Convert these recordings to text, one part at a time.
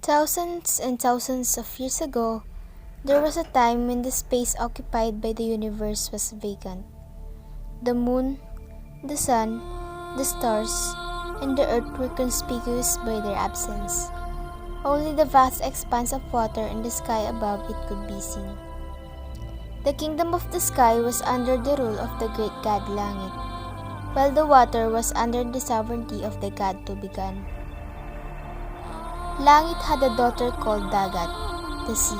Thousands and thousands of years ago, there was a time when the space occupied by the universe was vacant. The moon, the sun, the stars, and the earth were conspicuous by their absence. Only the vast expanse of water in the sky above it could be seen. The kingdom of the sky was under the rule of the great god Langit, while the water was under the sovereignty of the god Tubigan. Langit had a daughter called Dagat, the sea,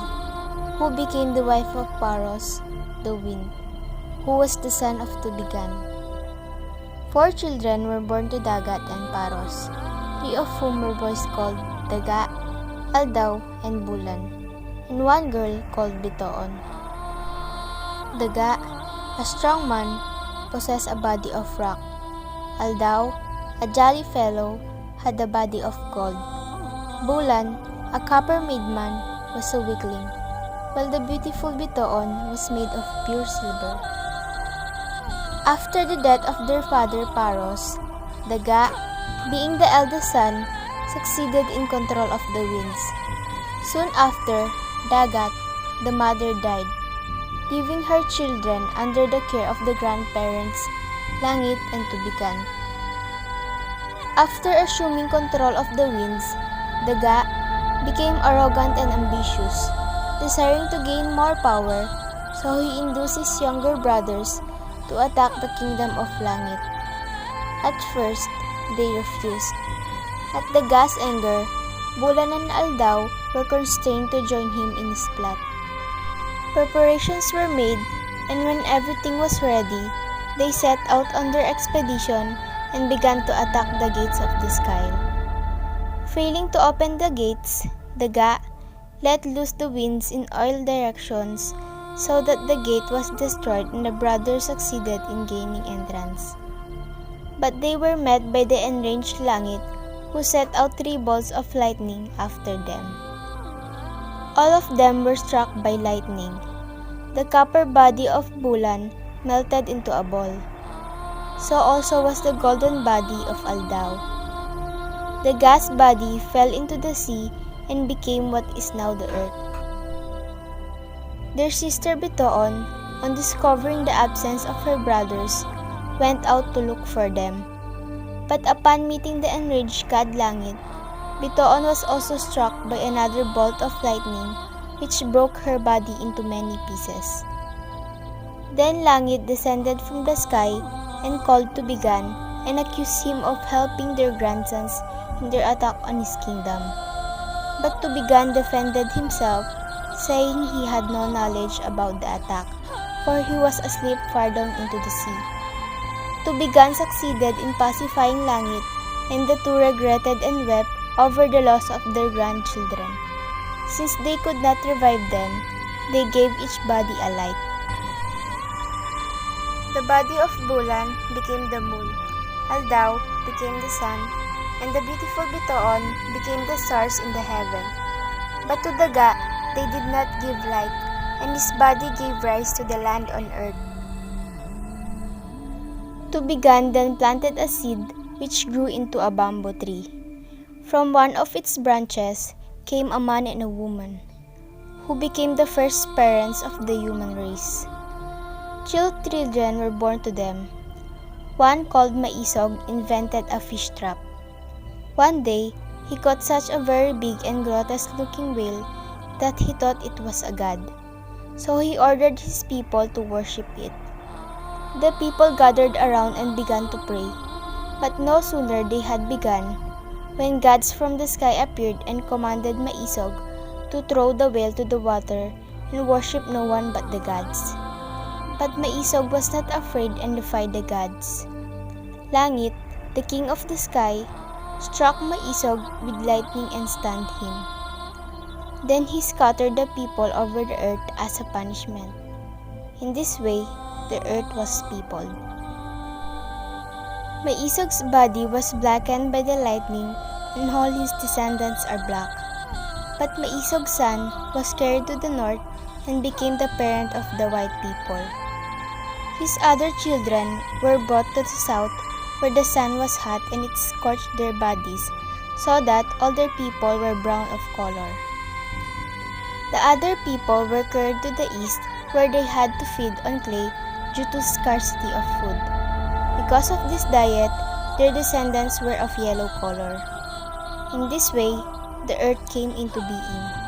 who became the wife of Paros, the wind, who was the son of Tubigan. 4 children were born to Dagat and Paros, 3 of whom were boys called Daga, Aldaw, and Bulan, and 1 girl called Bitoon. Daga, a strong man, possessed a body of rock. Aldaw, a jolly fellow, had a body of gold. Bulan, a copper-made man, was a weakling, while the beautiful Bitoon was made of pure silver. After the death of their father Paros, Daga, being the eldest son, succeeded in control of the winds. Soon after, Dagat, the mother, died, leaving her children under the care of the grandparents, Langit and Tubigan. After assuming control of the winds, Daga became arrogant and ambitious, desiring to gain more power, so he induced his younger brothers to attack the kingdom of Langit. At first, they refused. At Daga's anger, Bulan and Aldaw were constrained to join him in his plot. Preparations were made, and when everything was ready, they set out on their expedition and began to attack the gates of the sky. Failing to open the gates, Daga let loose the winds in all directions so that the gate was destroyed and the brothers succeeded in gaining entrance. But they were met by the enraged Langit, who set out 3 bolts of lightning after them. All of them were struck by lightning. The copper body of Bulan melted into a ball. So also was the golden body of Aldaw. The gas body fell into the sea and became what is now the earth. Their sister Bitoon, on discovering the absence of her brothers, went out to look for them. But upon meeting the enraged god Langit, Bitoon was also struck by another bolt of lightning, which broke her body into many pieces. Then Langit descended from the sky and called Tubigan and accused him of helping their grandsons in their attack on his kingdom. But Tubigan defended himself, saying he had no knowledge about the attack, for he was asleep far down into the sea. Tubigan succeeded in pacifying Langit, and the two regretted and wept over the loss of their grandchildren. Since they could not revive them, they gave each body a light. The body of Bulan became the moon, Aldaw became the sun, and the beautiful Bitoon became the stars in the heaven. But to Daga, they did not give light, and his body gave rise to the land on earth. Tubigan then planted a seed which grew into a bamboo tree. From one of its branches came a man and a woman, who became the first parents of the human race. 2 children were born to them. One, called Maisog, invented a fish trap. One day, he caught such a very big and grotesque-looking whale that he thought it was a god. So he ordered his people to worship it. The people gathered around and began to pray. But no sooner they had begun, when gods from the sky appeared and commanded Maisog to throw the whale to the water and worship no one but the gods. But Maisog was not afraid and defied the gods. Langit, the king of the sky, struck Maisog with lightning and stunned him. Then he scattered the people over the earth as a punishment. In this way, the earth was peopled. Maisog's body was blackened by the lightning, and all his descendants are black. But Maisog's son was carried to the north and became the parent of the white people. His other children were brought to the south, where the sun was hot and it scorched their bodies, so that all their people were brown of color. The other people were carried to the east, where they had to feed on clay due to scarcity of food. Because of this diet, their descendants were of yellow color. In this way, the earth came into being.